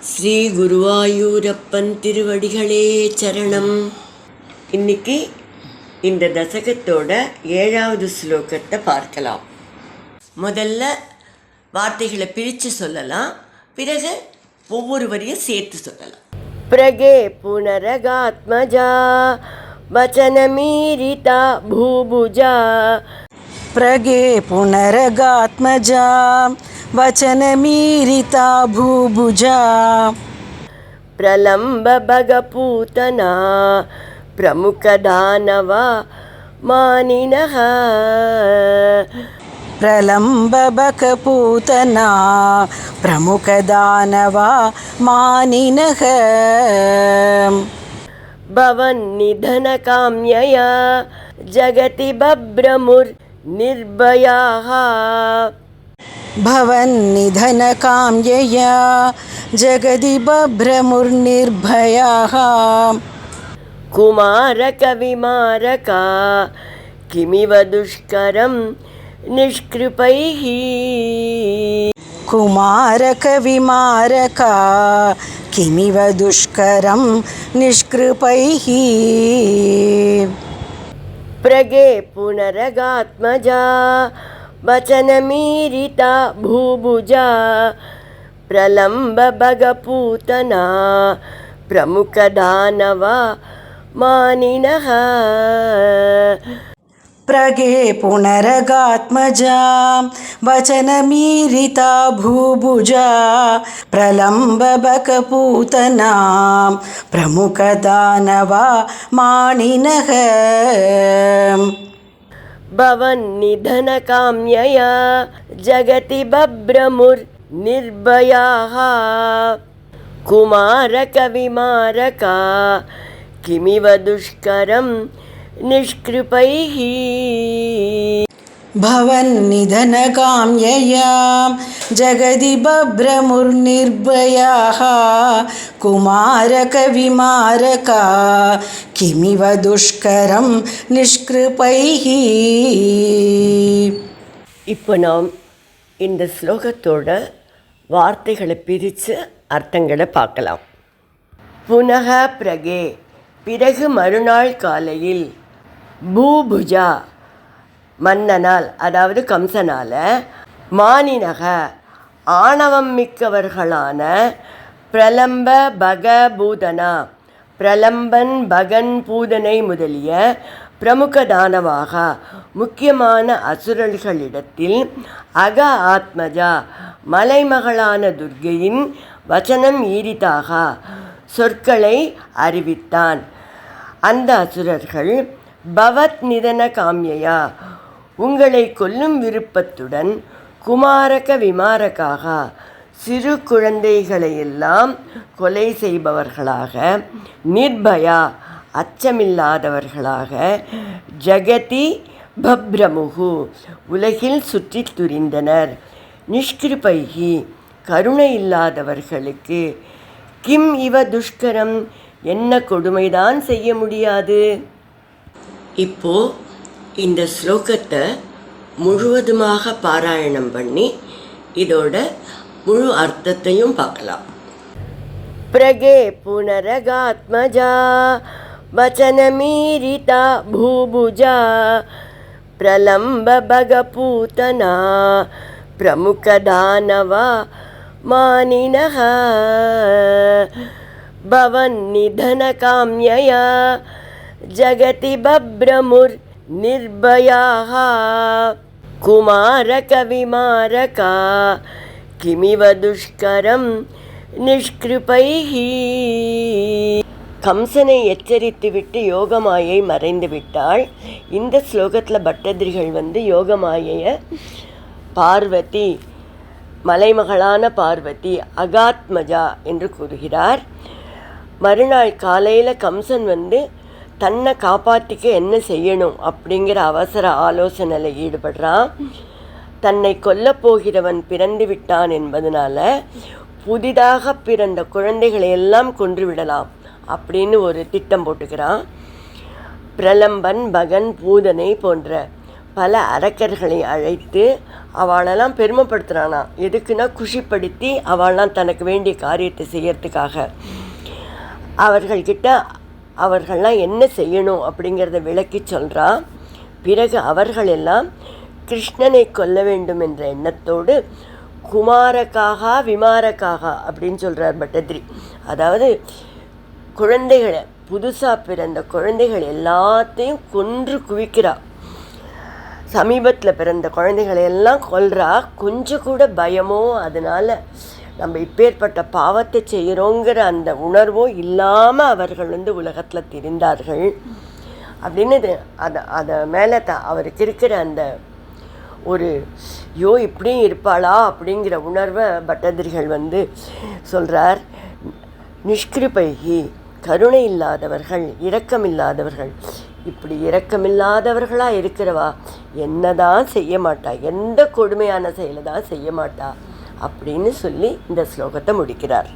ஸ்ரீ குருவாயூரப்பன் திருவடிகளே சரணம். இன்னைக்கு இந்த தசகத்தோட 7வது ஸ்லோகத்தை பார்க்கலாம். முதல்ல வார்த்தைகளை பிரித்து சொல்லலாம், பிறகு ஒவ்வொரு வரியும் சேர்த்து சொல்லலாம். பிரகே புனரகாத்மஜா வச்சனமீரிதா பூபுஜா. பிரகே புனரகாத்மஜா வச்சனமீரிதா பூபுஜா. பிரலம்ப பகபூதனா பிரமுகதானவா மானினஹ. பிரலம்ப பகபூதனா பிரமுகதானவா மானினஹ. பவன் நிதன காம்யயா ஜகதி பப்ரமுர் நிர்பயாஹ. பவன் நிதன காம்யயா ஜகதி பப்ரமுர்நிர்பயாஹ. குமாரக விமாரகா கிமிவ துஷ்கரம் நிஷ்கிருபைஹி. குமாரக விமாரகா கிமிவ துஷ்கரம் நிஷ்கிருபைஹி. பிரகே புனரகாத்மஜா வச்சனமீரிதா பூபுஜா. பிரலம்ப பகபூதனா பிரமுகதானவா மானினஹ. பிரகே புனரகாத்மஜா வச்சனமீரிதா பூபுஜா. பிரலம்ப பகபூதனா பிரமுகதானவா மானினஹ. பவன் நிதன காம்யயா ஜகதி பப்ரமுர் நிர்பயாஹ. குமாரக விமாரகா கிமிவ துஷ்கரம் நிஷ்கிருபைஹி. பவன் நிதன காம்யயா ஜகதி பப்ரமுர்நிர்பயாஹ. குமாரக விமாரகா கிமிவ துஷ்கரம் நிஷ்கிருபைஹி. இப்போ நாம் இந்த ஸ்லோகத்தோட வார்த்தைகளை பிரித்து அர்த்தங்களை பார்க்கலாம். புனக பிரகே பிறகு மறுநாள் காலையில், பூபுஜா மன்னனால் அதாவது கம்சனால், மானினக ஆணவம் மிக்கவர்களான, பிரலம்ப பகபூதனா பிரலம்பன் பகன் பூதனை முதலிய பிரமுகதானவாக முக்கியமான அசுரர்களிடத்தில், அக ஆத்மஜா மலைமகளான துர்க்கையின் வச்சனம் ஈரிதாக சொற்களை அறிவித்தான். அந்த அசுரர்கள், பவத் நிதன காம்யயா உங்களை கொல்லும் விருப்பத்துடன், குமாரக விமாரகாக சிறு குழந்தைகளையெல்லாம் கொலை செய்பவர்களாக, நிர்பயா அச்சமில்லாதவர்களாக, ஜகதி பப்ரமுகு உலகில் சுற்றி துரிந்தனர், நிஷ்கிருபைகி கருணை இல்லாதவர்களுக்கு, கிம் இவ துஷ்கரம் என்ன கொடுமைதான் செய்ய முடியாது. இப்போ இந்த ஸ்லோகத்தை முழுவதுமாக பாராயணம் பண்ணி இதோட முழு அர்த்தத்தையும் பார்க்கலாம். பிரகே புனரகாத்மஜா வச்சனமீரிதா பூபுஜா. பிரலம்ப பகபூதனா பிரமுகதானவா மானினஹ. பவன் நிதன காம்யயா ஜகதி பப்ரமுர் நிர்பயாஹ. குமாரக விமாரகா கிமிவ துஷ்கரம் நிஷ்கிருபைஹி. கம்சனை எச்சரித்துவிட்டு யோகமாயை மறைந்து விட்டாள். இந்த ஸ்லோகத்தில் பட்டதிரிகள் யோகமாயையை பார்வதி, மலைமகளான பார்வதி, அகாத்மஜா என்று கூறுகிறார். மறுநாள் காலையில் கம்சன் தன்னை காப்பாற்றிக்க என்ன செய்யணும் அப்படிங்கிற அவசர ஆலோசனையில் ஈடுபடுறான். தன்னை கொல்லப்போகிறவன் பிறந்து விட்டான் என்பதனால புதிதாக பிறந்த குழந்தைகளை எல்லாம் கொன்றுவிடலாம் அப்படின்னு ஒரு திட்டம் போட்டுக்கிறான். பிரலம்பன் பகன் பூதனை போன்ற பல அரக்கர்களை அழைத்து அவளெல்லாம் பெருமைப்படுத்துகிறானா. எதுக்குன்னா குஷிப்படுத்தி அவள்லாம் தனக்கு வேண்டிய காரியத்தை செய்யறதுக்காக. அவர்கள்லாம் என்ன செய்யணும் அப்படிங்கிறத விளக்கி சொல்கிறான். பிறகு அவர்கள் எல்லாம் கிருஷ்ணனை கொல்ல வேண்டும் என்ற எண்ணத்தோடு குமாரக்காக விமாரக்காக அப்படின்னு சொல்கிறார் பட்டதிரி. அதாவது குழந்தைகளை, புதுசாக பிறந்த குழந்தைகள் எல்லாத்தையும் கொன்று குவிக்கிறா. சமீபத்தில் பிறந்த குழந்தைகளை எல்லாம் கொல்றா. கொஞ்சம் கூட பயமோ, அதனால் நம்ம இப்பேற்பட்ட பாவத்தை செய்கிறோங்கிற அந்த உணர்வோ இல்லாமல் அவர்கள் உலகத்தில் திரிந்தார்கள் அப்படின்னு அதை மேலே அவருக்கு இருக்கிற அந்த ஒரு இப்படியும் இருப்பாளா அப்படிங்கிற உணர்வை பட்டதிரிகள் சொல்கிறார். நிஷ்கிருபைகி, கருணை இல்லாதவர்கள், இரக்கமில்லாதவர்கள். இப்படி இரக்கமில்லாதவர்களாக இருக்கிறவா என்னதான் செய்ய மாட்டா, எந்த கொடுமையான செயலை தான் செய்ய மாட்டா அப்படின்னு சொல்லி இந்த ஸ்லோகத்தை முடிக்கிறார்.